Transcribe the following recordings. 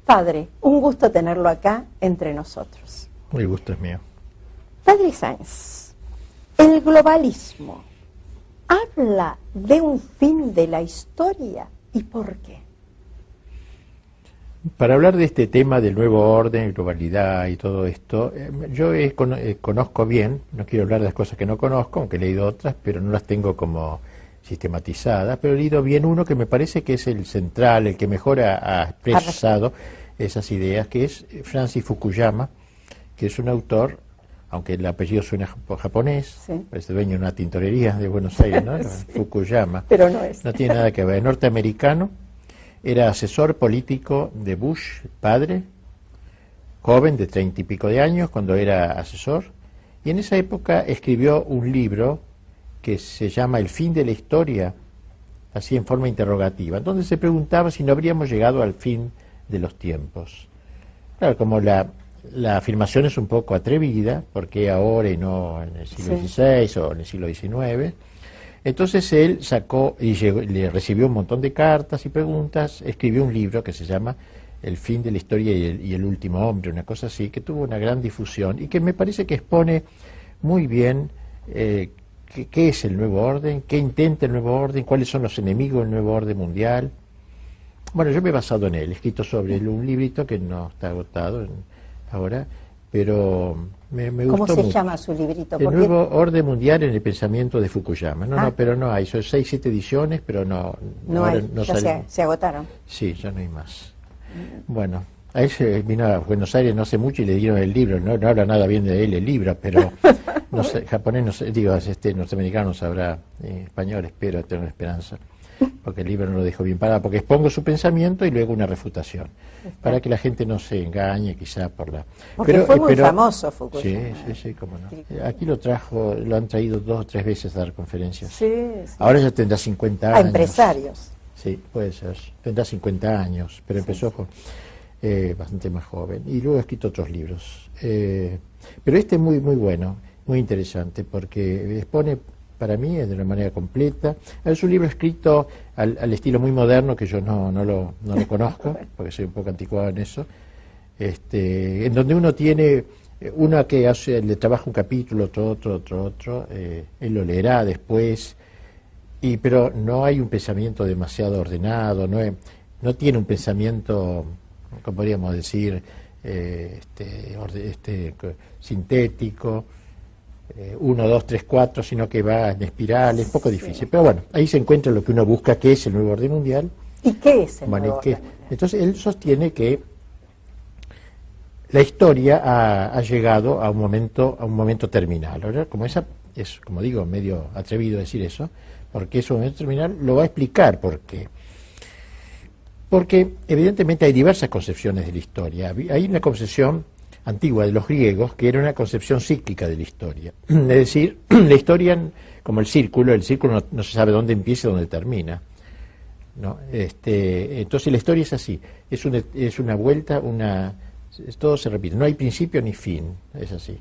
Padre, un gusto tenerlo acá entre nosotros. El gusto es mío. Padre Sáenz, el globalismo habla de un fin de la historia, ¿y por qué? Para hablar de este tema del nuevo orden, globalidad y todo esto, yo conozco bien, no quiero hablar de las cosas que no conozco, aunque he leído otras, pero no las tengo como sistematizadas, pero he leído bien uno que me parece que es el central, el que mejor ha expresado esas ideas, que es Francis Fukuyama, que es un autor, aunque el apellido suena japonés, sí, parece dueño de una tintorería de Buenos Aires, ¿no? Sí. Fukuyama, pero no es. No tiene nada que ver, norteamericano, era asesor político de Bush, padre, joven de 30 y pico de años cuando era asesor, y en esa época escribió un libro que se llama El fin de la historia, así en forma interrogativa, donde se preguntaba si no habríamos llegado al fin de los tiempos. Claro, como la afirmación es un poco atrevida, porque ahora y no en el siglo XVI o en el siglo XIX, entonces él sacó y le recibió un montón de cartas y preguntas, escribió un libro que se llama El fin de la historia y el último hombre, una cosa así, que tuvo una gran difusión y que me parece que expone muy bien qué es el nuevo orden, qué intenta el nuevo orden, cuáles son los enemigos del nuevo orden mundial. Bueno, yo me he basado en él, he escrito sobre él un librito que no está agotado ahora, pero me gustó mucho. ¿Cómo se llama su librito? El nuevo orden mundial en el pensamiento de Fukuyama. No, pero no hay, son 6, 7 ediciones, pero no hay, no ya se agotaron. Sí, ya no hay más. Bueno, a él vino a Buenos Aires no hace mucho y le dieron el libro, no habla nada bien de él el libro, pero no sé, japonés, no sé, digo, norteamericano sabrá español, espero, tengo esperanza, porque el libro no lo dejo bien parado, porque expongo su pensamiento y luego una refutación, para que la gente no se engañe quizá por la... Porque fue muy famoso Fukuyama. Sí, cómo no. Aquí lo han traído 2 o 3 veces a dar conferencias. Sí. Ahora ya tendrá 50 años. A empresarios. Sí, puede ser. Tendrá 50 años, pero empezó bastante más joven. Y luego ha escrito otros libros. Pero este es muy, muy bueno, muy interesante, porque expone, para mí, de una manera completa. Es un libro escrito al estilo muy moderno, que yo no lo conozco, porque soy un poco anticuado en eso, en donde uno tiene, uno que le trabaja un capítulo, otro, él lo leerá después, pero no hay un pensamiento demasiado ordenado, no tiene un pensamiento, como podríamos decir, sintético, 1, 2, 3, 4, sino que va en espiral, es un poco difícil. Pero bueno, ahí se encuentra lo que uno busca, que es el nuevo orden mundial. ¿Y qué es el nuevo orden mundial? Entonces él sostiene que la historia ha llegado a un momento terminal. Ahora, como digo, medio atrevido decir eso, porque es un momento terminal, lo va a explicar por qué. Porque evidentemente hay diversas concepciones de la historia. Hay una concepción antigua de los griegos, que era una concepción cíclica de la historia. Es decir, la historia, como el círculo no se sabe dónde empieza y dónde termina, ¿no? Entonces la historia es así, es una vuelta, todo se repite, no hay principio ni fin, es así.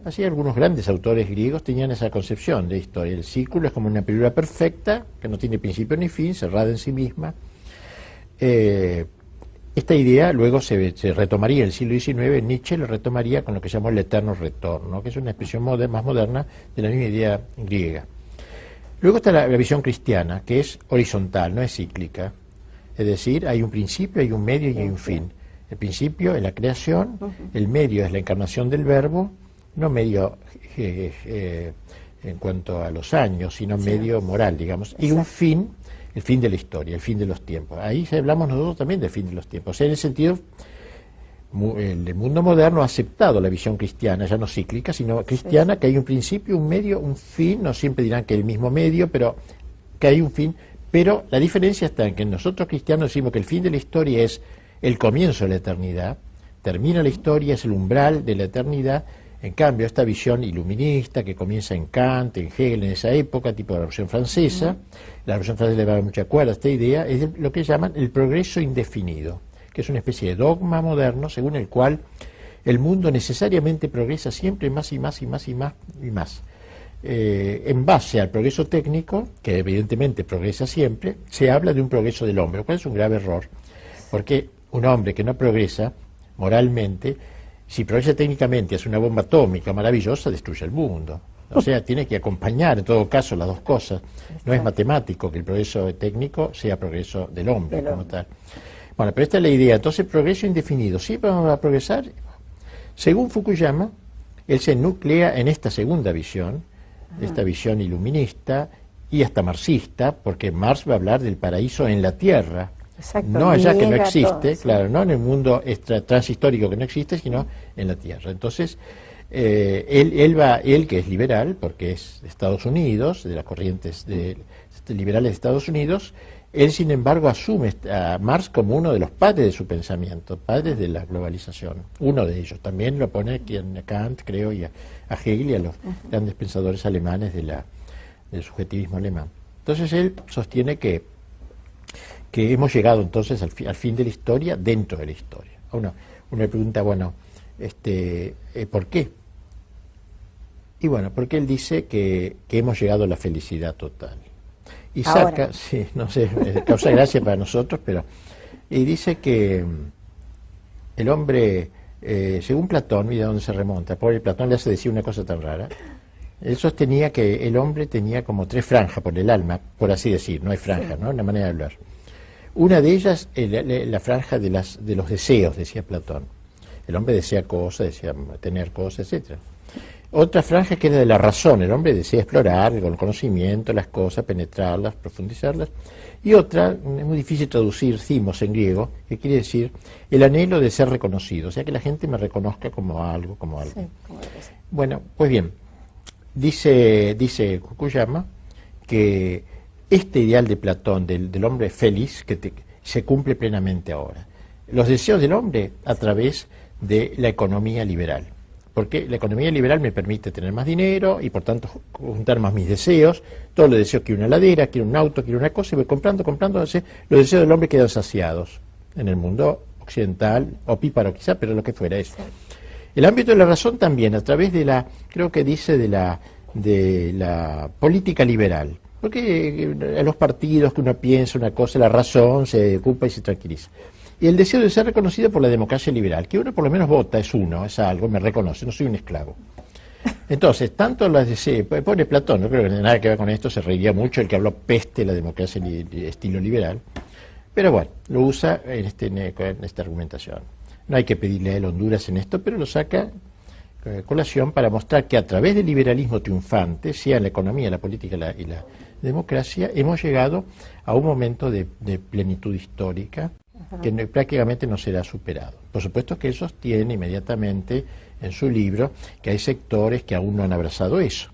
Así algunos grandes autores griegos tenían esa concepción de historia. El círculo es como una película perfecta, que no tiene principio ni fin, cerrada en sí misma. Esta idea luego se retomaría en el siglo XIX, Nietzsche lo retomaría con lo que se llamó el eterno retorno, que es una expresión más moderna de la misma idea griega. Luego está la visión cristiana, que es horizontal, no es cíclica. Es decir, hay un principio, hay un medio y hay un fin. El principio es la creación, el medio es la encarnación del verbo, no medio en cuanto a los años, sino medio moral, digamos, y un fin, el fin de la historia, el fin de los tiempos. Ahí hablamos nosotros también del fin de los tiempos. O sea, en el sentido, el mundo moderno ha aceptado la visión cristiana, ya no cíclica, sino cristiana, que hay un principio, un medio, un fin, no siempre dirán que el mismo medio, pero que hay un fin. Pero la diferencia está en que nosotros cristianos decimos que el fin de la historia es el comienzo de la eternidad, termina la historia, es el umbral de la eternidad. En cambio, esta visión iluminista que comienza en Kant, en Hegel, en esa época, tipo la Revolución Francesa, la Revolución Francesa le da mucha cuerda a esta idea, es lo que llaman el progreso indefinido, que es una especie de dogma moderno según el cual el mundo necesariamente progresa siempre más y más y más y más y más. En base al progreso técnico, que evidentemente progresa siempre, se habla de un progreso del hombre, lo cual es un grave error, porque un hombre que no progresa moralmente, si progresa técnicamente, hace una bomba atómica maravillosa, destruye el mundo. O sea, tiene que acompañar en todo caso las dos cosas. No es matemático que el progreso técnico sea progreso del hombre como tal. Bueno, pero esta es la idea. Entonces, progreso indefinido. ¿Siempre vamos a progresar? Según Fukuyama, él se nuclea en esta segunda visión, esta visión iluminista y hasta marxista, porque Marx va a hablar del paraíso en la Tierra. Exacto, No allá que no existe, todo, sí. claro, no en el mundo transhistórico que no existe, sino en la Tierra. Entonces, él que es liberal, porque es de Estados Unidos, de las corrientes liberales de Estados Unidos, él sin embargo asume a Marx como uno de los padres de su pensamiento, padres de la globalización, uno de ellos. También lo pone aquí a Kant, creo, y a Hegel y a los grandes pensadores alemanes del subjetivismo alemán. Entonces él sostiene que hemos llegado entonces al fin de la historia dentro de la historia. Uno le pregunta, bueno, ¿por qué? Y bueno, porque él dice que hemos llegado a la felicidad total. Y saca, sí, no sé, causa gracia para nosotros, pero... Y dice que el hombre, según Platón, mira dónde se remonta, pobre Platón le hace decir una cosa tan rara. Él sostenía que el hombre tenía como 3 franjas por el alma, por así decir, no hay franjas, ¿no? Una manera de hablar. Una de ellas, la franja de los deseos, decía Platón. El hombre desea cosas, desea tener cosas, etc. Otra franja que era de la razón, el hombre desea explorar con el conocimiento las cosas, penetrarlas, profundizarlas. Y otra, es muy difícil traducir, thimos en griego, que quiere decir el anhelo de ser reconocido, o sea que la gente me reconozca como algo, como algo. Sí, bueno, pues bien, dice Fukuyama que este ideal de Platón, del hombre feliz, se cumple plenamente ahora. Los deseos del hombre a través de la economía liberal. Porque la economía liberal me permite tener más dinero y por tanto juntar más mis deseos. Todos los deseos, quiero una heladera, quiero un auto, quiero una cosa, y voy comprando, los deseos del hombre quedan saciados en el mundo occidental, opíparo quizá, pero lo que fuera eso. El ámbito de la razón también, a través de creo que dice de la política liberal. Porque a los partidos que uno piensa una cosa, la razón se ocupa y se tranquiliza. Y el deseo de ser reconocido por la democracia liberal, que uno por lo menos vota, es algo, me reconoce, no soy un esclavo. Entonces, tanto las deseos, pobre Platón, no creo que tenga nada que ver con esto, se reiría mucho el que habló peste de la democracia estilo liberal, pero bueno, lo usa en esta argumentación. No hay que pedirle a él Honduras en esto, pero lo saca colación para mostrar que a través del liberalismo triunfante, sea en la economía, la política y la democracia, hemos llegado a un momento de plenitud histórica que prácticamente no será superado. Por supuesto que él sostiene inmediatamente en su libro que hay sectores que aún no han abrazado eso.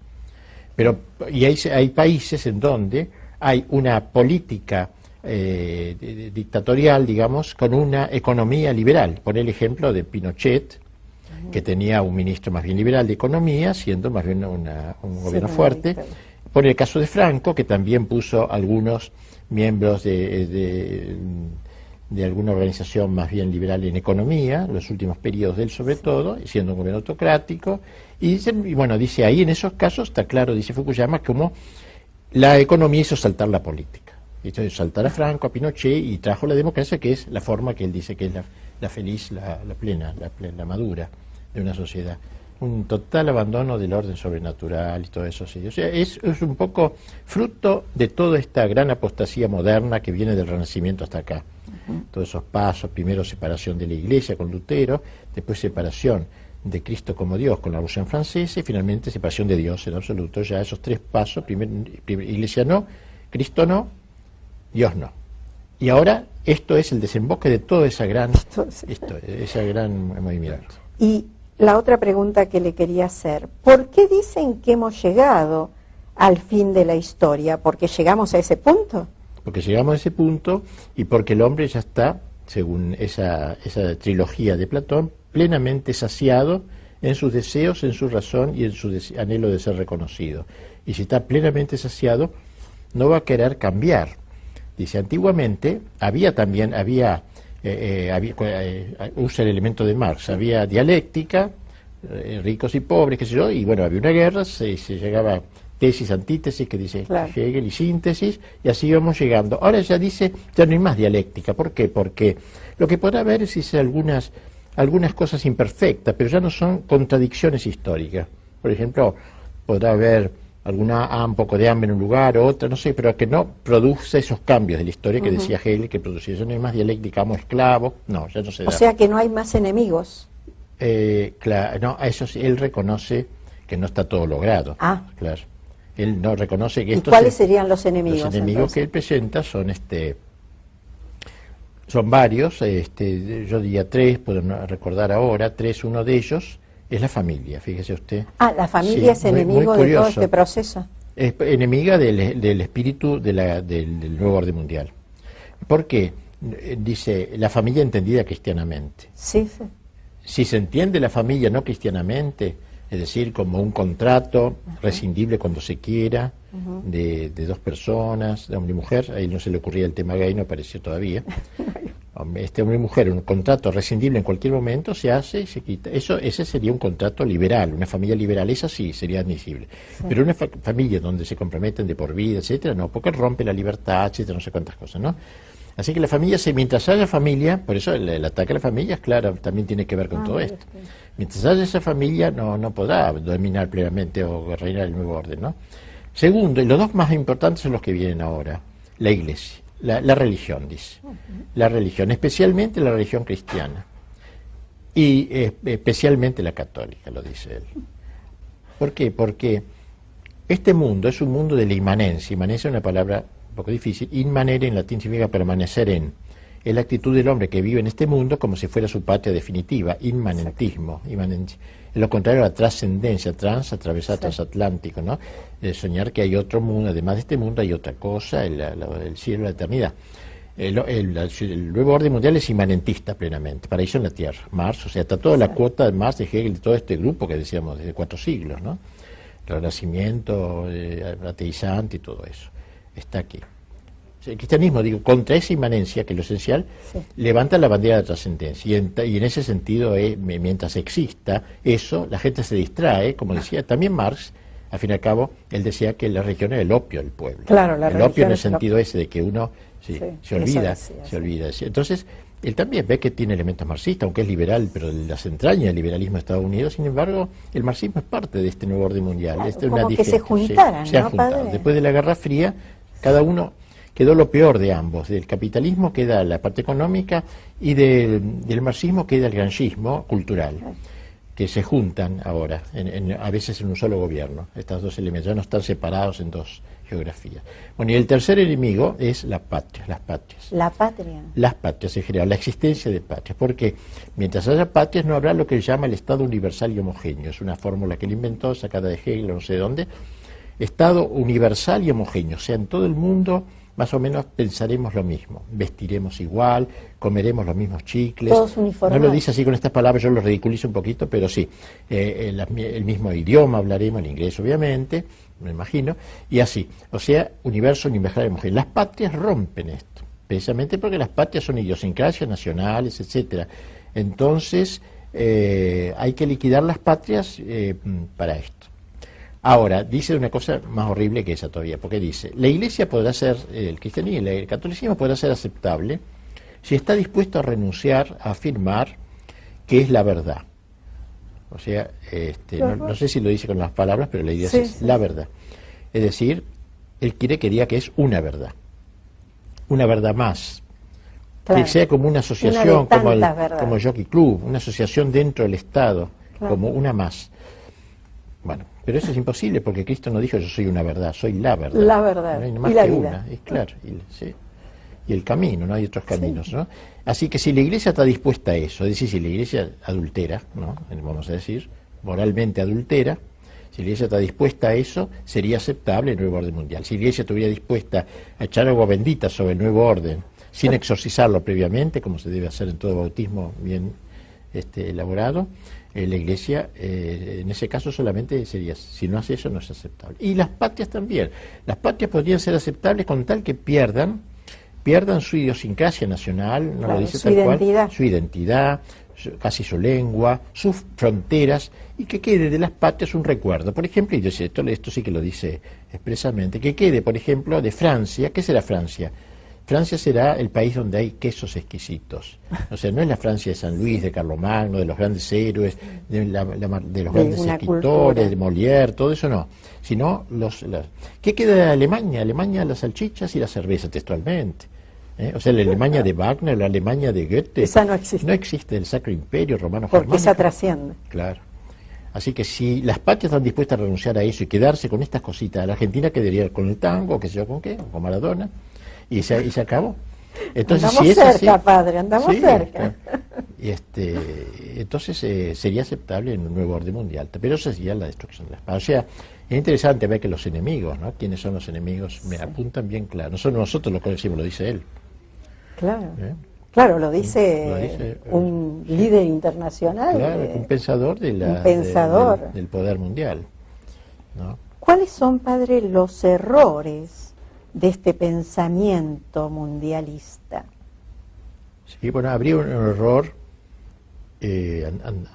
Y hay países en donde hay una política dictatorial, digamos, con una economía liberal. Pone el ejemplo de Pinochet, que tenía un ministro más bien liberal de economía, siendo más bien un gobierno fuerte. Pone el caso de Franco, que también puso algunos miembros de alguna organización más bien liberal en economía, los últimos periodos de él sobre todo, siendo un gobierno autocrático, y bueno, dice ahí en esos casos, está claro, dice Fukuyama, como la economía hizo saltar la política. Hizo saltar a Franco, a Pinochet, y trajo la democracia, que es la forma que él dice que es la feliz, la plena, la madura de una sociedad. Un total abandono del orden sobrenatural y todo eso. Sí. O sea, es un poco fruto de toda esta gran apostasía moderna que viene del Renacimiento hasta acá. Todos esos pasos, primero separación de la Iglesia con Lutero, después separación de Cristo como Dios con la Revolución Francesa y finalmente separación de Dios en absoluto. Ya esos 3 pasos, primero Iglesia no, Cristo no, Dios no. Y ahora esto es el desemboque de todo ese gran movimiento. Y la otra pregunta que le quería hacer, ¿por qué dicen que hemos llegado al fin de la historia? ¿Porque llegamos a ese punto? Porque llegamos a ese punto y porque el hombre ya está, según esa trilogía de Platón, plenamente saciado en sus deseos, en su razón y en su anhelo de ser reconocido. Y si está plenamente saciado, no va a querer cambiar. Dice, antiguamente usa el elemento de Marx, había dialéctica, ricos y pobres, qué sé yo, y bueno, había una guerra, se llegaba tesis, antítesis, que dice Claro. Hegel, y síntesis, y así vamos llegando. Ahora ya dice, ya no hay más dialéctica. ¿Por qué? Porque lo que podrá haber es dice, algunas cosas imperfectas, pero ya no son contradicciones históricas. Por ejemplo, podrá haber un poco de hambre en un lugar o otra, no sé, pero que no produce esos cambios de la historia que decía Hegel que producía. Ya no hay más dialéctica, amo esclavo, no, ya no se da. O sea que no hay más enemigos. Claro, no, eso sí, él reconoce que no está todo logrado. Ah. Claro. Él no reconoce que ¿Y esto cuáles serían los enemigos? Los enemigos entonces? que él presenta son varios, yo diría tres, puedo no recordar ahora, tres, uno de ellos es la familia, fíjese usted. Ah, la familia Sí, es muy enemigo de todo curioso. este proceso. Es enemiga del espíritu del nuevo orden mundial. ¿Por qué? Dice, la familia entendida cristianamente. Sí, sí. Si se entiende la familia no cristianamente, es decir, como un contrato rescindible cuando se quiera, de dos personas, de hombre y mujer, ahí no se le ocurría el tema gay, no apareció todavía. Este hombre y mujer, un contrato rescindible en cualquier momento, se hace y se quita. Ese sería un contrato liberal, una familia liberal, esa sí sería admisible. Sí. Pero una familia donde se comprometen de por vida, etcétera, no, porque rompe la libertad, etcétera, no sé cuántas cosas, ¿no? Así que la familia, mientras haya familia, por eso el ataque a la familia, es claro, también tiene que ver con todo esto. Mientras haya esa familia, no podrá dominar plenamente o reinar el nuevo orden, ¿no? Segundo, y los dos más importantes son los que vienen ahora, la iglesia, la religión, dice. La religión, especialmente la religión cristiana. Y especialmente la católica, lo dice él. ¿Por qué? Porque este mundo es un mundo de la inmanencia. Inmanencia es una palabra un poco difícil. Inmanere en latín significa permanecer en. Es la actitud del hombre que vive en este mundo como si fuera su patria definitiva. Inmanentismo. Es lo contrario a la trascendencia. Atravesar transatlántico, ¿no? Soñar que hay otro mundo. Además de este mundo hay otra cosa, el cielo, la eternidad. El nuevo orden mundial es inmanentista plenamente, paraíso en la tierra, Marx, o sea, está toda la cuota de Marx, de Hegel, de todo este grupo que decíamos desde 4 siglos, ¿no? El Renacimiento, ateizante y todo eso, está aquí. El cristianismo, digo, contra esa inmanencia, que es lo esencial, levanta la bandera de la trascendencia, y en ese sentido, mientras exista eso, la gente se distrae, como decía también Marx. Al fin y al cabo, él decía que la religión era el opio del pueblo. Claro, el opio en el sentido ese de que uno se olvida. Entonces, él también ve que tiene elementos marxistas, aunque es liberal, pero las entrañas del liberalismo de Estados Unidos. Sin embargo, el marxismo es parte de este nuevo orden mundial. Claro, como que se juntaran, se han juntado. Después de la Guerra Fría, cada uno quedó lo peor de ambos. Del capitalismo queda la parte económica y del marxismo queda el granchismo cultural. Que se juntan ahora, a veces en un solo gobierno, estos dos elementos, ya no están separados en dos geografías. Bueno, y el tercer enemigo es la patria, las patrias. La patria. Las patrias en general, la existencia de patrias, porque mientras haya patrias no habrá lo que él llama el Estado universal y homogéneo, es una fórmula que él inventó, sacada de Hegel, no sé de dónde, Estado universal y homogéneo, o sea, en todo el mundo más o menos pensaremos lo mismo, vestiremos igual, comeremos los mismos chicles. Todos uniformados. No lo dice así con estas palabras, yo lo ridiculizo un poquito, pero sí, el mismo idioma hablaremos, el inglés obviamente, me imagino, y así, o sea, universo universal y homogéneo. Las patrias rompen esto, precisamente porque las patrias son idiosincrasias nacionales, etcétera. Entonces, hay que liquidar las patrias para esto. Ahora, dice una cosa más horrible que esa todavía, porque dice, la Iglesia podrá ser, el cristianismo, el catolicismo podrá ser aceptable si está dispuesto a renunciar a afirmar que es la verdad. O sea, no sé si lo dice con las palabras, pero la idea es la verdad. Es decir, él quiere que diga que es una verdad más. Claro. Que sea como una asociación, como el Jockey Club, una asociación dentro del Estado, como una más. Bueno, pero eso es imposible porque Cristo no dijo yo soy una verdad, soy la verdad. La verdad. No hay más y la que vida. Una, y claro, y el camino, no hay otros caminos, ¿no? Así que si la Iglesia está dispuesta a eso, es decir, si la Iglesia adultera, ¿no? Vamos a decir, moralmente adultera, si la Iglesia está dispuesta a eso, sería aceptable el nuevo orden mundial. Si la Iglesia estuviera dispuesta a echar agua bendita sobre el nuevo orden, sin exorcizarlo previamente, como se debe hacer en todo bautismo bien elaborado, la Iglesia en ese caso solamente sería, si no hace eso no es aceptable. Y las patrias también. Las patrias podrían ser aceptables con tal que pierdan su idiosincrasia nacional, no lo dice tal cual, su identidad, casi su lengua, sus fronteras, y que quede de las patrias un recuerdo. Por ejemplo, y dice esto sí que lo dice expresamente, que quede, por ejemplo, de Francia. ¿Qué será Francia? Francia será el país donde hay quesos exquisitos. O sea, no es la Francia de San Luis, de Carlomagno, de los grandes héroes, de los grandes escritores, de Molière, todo eso no. Sino ¿qué queda de Alemania? Alemania, las salchichas y la cerveza, textualmente. O sea, la Alemania de Wagner, la Alemania de Goethe. Esa no existe. No existe el Sacro Imperio Romano Porque Germánico. esa trasciende. Claro. Así que si las patrias están dispuestas a renunciar a eso y quedarse con estas cositas, la Argentina quedaría con el tango, qué sé yo con qué, con Maradona, y se acabó. Entonces, andamos si es cerca, así, padre, andamos cerca. Y entonces sería aceptable en un nuevo orden mundial. Pero eso sería la destrucción de las patrias. O sea, es interesante ver que los enemigos, ¿no? ¿Quiénes son los enemigos? Me apuntan bien claro. No somos nosotros los que decimos, lo dice él. Claro. Claro, lo dice un líder internacional. Claro, un pensador, del poder mundial, ¿no? ¿Cuáles son, padre, los errores de este pensamiento mundialista? Sí, bueno, habría un error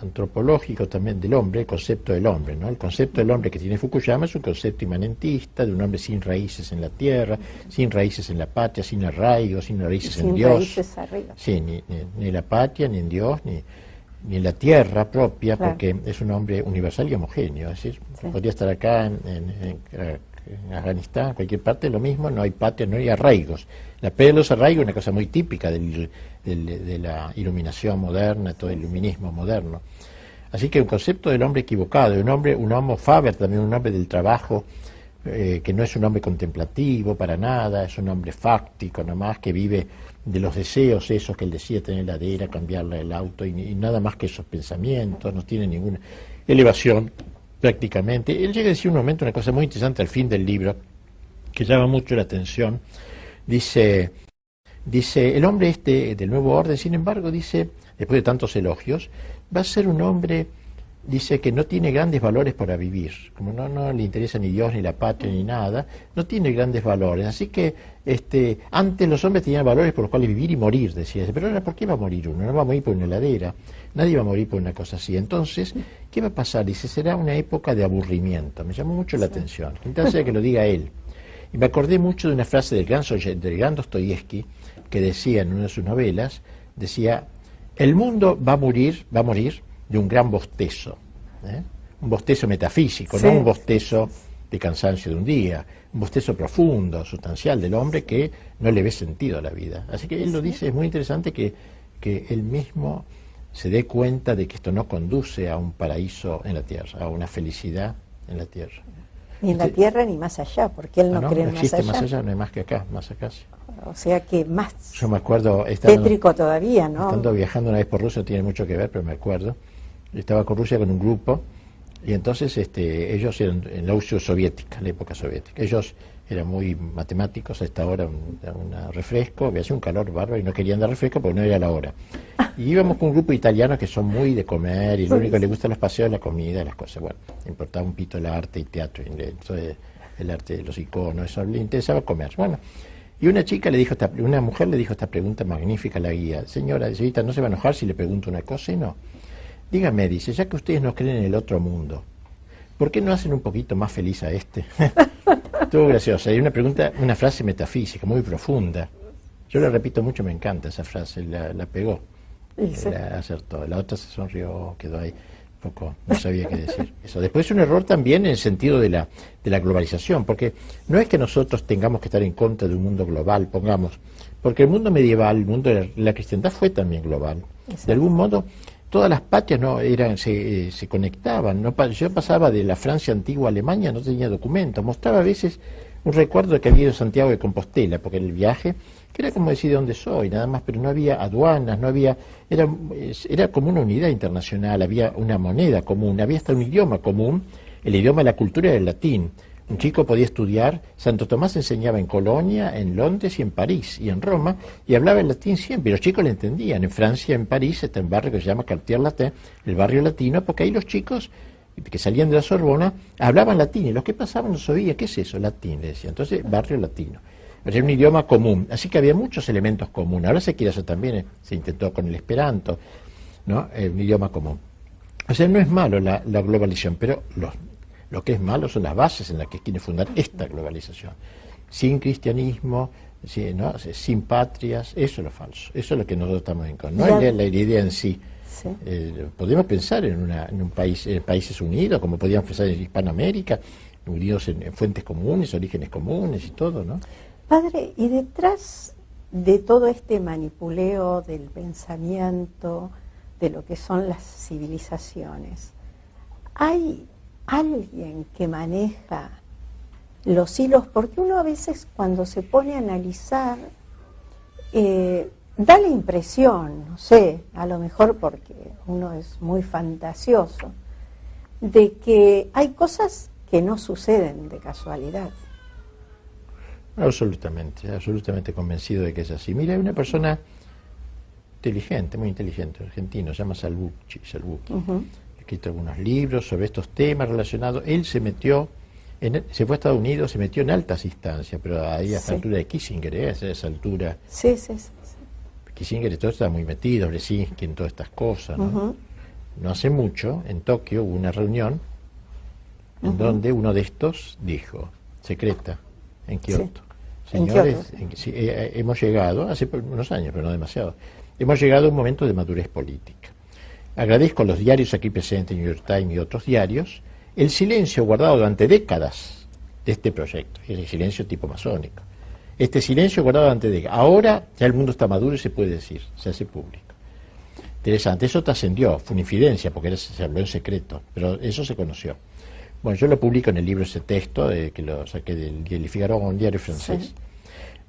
antropológico también del hombre, el concepto del hombre, ¿no? El concepto del hombre que tiene Fukuyama es un concepto inmanentista, de un hombre sin raíces en la tierra, sin raíces en la patria, sin arraigo, sin raíces en Dios. Raíces arriba. Sí, ni en la patria, ni en Dios, ni en la tierra propia, claro. Porque es un hombre universal y homogéneo. Es decir, podría estar acá en Afganistán, en cualquier parte, lo mismo, no hay patria, no hay arraigos. La pérdida de los arraigos es una cosa muy típica de la iluminación moderna, todo el iluminismo moderno. Así que un concepto del hombre equivocado, un homo faber, también un hombre del trabajo, que no es un hombre contemplativo para nada, es un hombre fáctico nomás, que vive de los deseos esos que él decía, tener heladera, cambiarle el auto, y nada más que esos pensamientos, no tiene ninguna elevación prácticamente. Él llega a decir un momento una cosa muy interesante al fin del libro, que llama mucho la atención. Dice, el hombre del nuevo orden, sin embargo, dice, después de tantos elogios, va a ser un hombre, dice, que no tiene grandes valores para vivir. Como no le interesa ni Dios, ni la patria, ni nada, no tiene grandes valores. Así que antes los hombres tenían valores por los cuales vivir y morir, decía. Pero ahora, ¿por qué va a morir uno? No va a morir por una heladera, nadie va a morir por una cosa así. Entonces, ¿qué va a pasar? Dice, será una época de aburrimiento. Me llamó mucho la atención. Entonces, que lo diga él. Y me acordé mucho de una frase del gran Dostoyevsky, que decía en una de sus novelas, decía, el mundo va a morir de un gran bostezo, un bostezo metafísico, no un bostezo de cansancio de un día, un bostezo profundo, sustancial del hombre que no le ve sentido a la vida. Así que él lo dice, es muy interesante que él mismo se dé cuenta de que esto no conduce a un paraíso en la tierra, a una felicidad en la tierra. Ni en la tierra ni más allá, porque él no cree en más allá. No existe más allá, no hay más que acá, más acá. Sí. O sea que más yo me acuerdo, tétrico todavía, ¿no? Estando viajando una vez por Rusia, no tiene mucho que ver, pero me acuerdo. Estaba con Rusia con un grupo, y entonces ellos eran en la Unión Soviética, la época soviética. Ellos eran muy matemáticos, a esta hora un refresco, había sido un calor bárbaro y no querían dar refresco porque no era la hora. Y íbamos con un grupo de italianos que son muy de comer, y lo único que les gusta los paseos, la comida, las cosas. Bueno, importaba un pito el arte y teatro, el arte de los iconos, eso le interesaba comer. Bueno, y una mujer le dijo esta pregunta magnífica a la guía: señora, ¿no se va a enojar si le pregunto una cosa? Y no. Dígame, dice, ya que ustedes no creen en el otro mundo, ¿por qué no hacen un poquito más feliz a este? Estuvo graciosa. Hay una frase metafísica muy profunda. Yo la repito mucho, me encanta esa frase, la pegó. La acertó. La otra se sonrió, quedó ahí un poco, no sabía qué decir. Eso. Después es un error también en el sentido de la globalización, porque no es que nosotros tengamos que estar en contra de un mundo global, pongamos, porque el mundo medieval, el mundo de la cristiandad fue también global. Exacto. De algún modo, todas las patrias se conectaban. Yo pasaba de la Francia antigua a Alemania, no tenía documentos, mostraba a veces un recuerdo de que había ido a Santiago de Compostela, porque en el viaje, que era como decir de dónde soy, nada más, pero no había aduanas, era como una unidad internacional, había una moneda común, había hasta un idioma común, el idioma de la cultura era el latín. Un chico podía estudiar, Santo Tomás enseñaba en Colonia, en Londres y en París, y en Roma, y hablaba el latín siempre, y los chicos le entendían. En Francia, en París, está un barrio que se llama Quartier Latin, el barrio latino, porque ahí los chicos que salían de la Sorbona hablaban latín, y los que pasaban no sabían, ¿qué es eso? Latín, le decía. Entonces, barrio latino. Era un idioma común, así que había muchos elementos comunes. Ahora se quiere hacer también, se intentó con el esperanto. ¿no? Un idioma común. O sea, no es malo la globalización, pero lo que es malo son las bases en las que quiere fundar esta globalización. Sin cristianismo, sin patrias, eso es lo falso, eso es lo que nosotros estamos en contra. No es la idea en sí. Sí. Podemos pensar en un país, en países unidos, como podíamos pensar en Hispanoamérica, unidos en fuentes comunes, orígenes comunes y todo, ¿no? Padre, y detrás de todo este manipuleo del pensamiento, de lo que son las civilizaciones, ¿hay alguien que maneja los hilos? Porque uno a veces cuando se pone a analizar da la impresión, no sé, a lo mejor porque uno es muy fantasioso, de que hay cosas que no suceden de casualidad. Absolutamente convencido de que es así. Mira, hay una persona inteligente, muy inteligente, argentino, se llama Salvucci, ha escrito algunos libros sobre estos temas relacionados. Él se fue a Estados Unidos, se metió en altas instancias, pero ahí a esa altura de Kissinger, a esa altura. Sí. Kissinger y todo está muy metido, Brzezinski en todas estas cosas, ¿no? No hace mucho, en Tokio, hubo una reunión en donde uno de estos dijo, secreta, en Kioto, señores, hemos llegado, hace unos años, pero no demasiado, hemos llegado a un momento de madurez política. Agradezco a los diarios aquí presentes, New York Times y otros diarios, el silencio guardado durante décadas de este proyecto, es el silencio tipo masónico. Este silencio guardado durante décadas. Ahora ya el mundo está maduro y se puede decir, se hace público. Interesante, eso trascendió, fue una infidencia porque se habló en secreto, pero eso se conoció. Bueno, yo lo publico en el libro ese texto, que lo saqué del Le Figaro, un diario francés. Sí.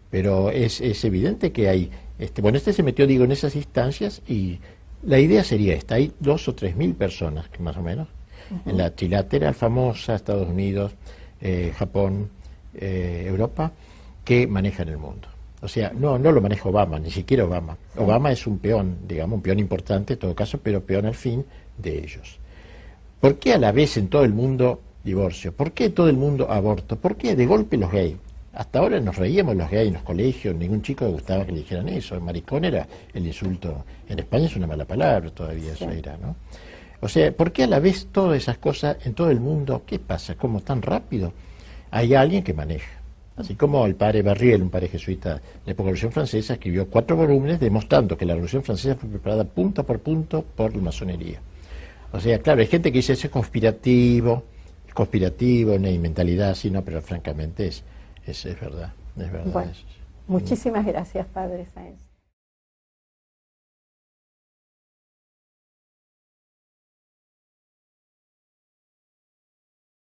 Pero es evidente que hay, este se metió, digo, en esas instancias y la idea sería esta, hay 2.000 o 3.000 personas, que más o menos, en la trilateral famosa, Estados Unidos, Japón, Europa, que manejan el mundo. O sea, no lo maneja Obama, ni siquiera Obama. Obama es un peón, digamos, un peón importante en todo caso, pero peón al fin de ellos. ¿Por qué a la vez en todo el mundo divorcio? ¿Por qué todo el mundo aborto? ¿Por qué de golpe los gays? Hasta ahora nos reíamos los gays en los colegios, ningún chico le gustaba que le dijeran eso. El maricón era el insulto. En España es una mala palabra todavía, eso era, ¿no? O sea, ¿por qué a la vez todas esas cosas en todo el mundo? ¿Qué pasa? ¿Cómo tan rápido? Hay alguien que maneja. Así como el padre Barriel, un padre jesuita de la época de la Revolución Francesa, escribió 4 volúmenes demostrando que la Revolución Francesa fue preparada punto por la masonería. O sea, claro, hay gente que dice eso es conspirativo, no hay mentalidad así, no, pero francamente es verdad. Bueno, muchísimas gracias, Padre Sáenz.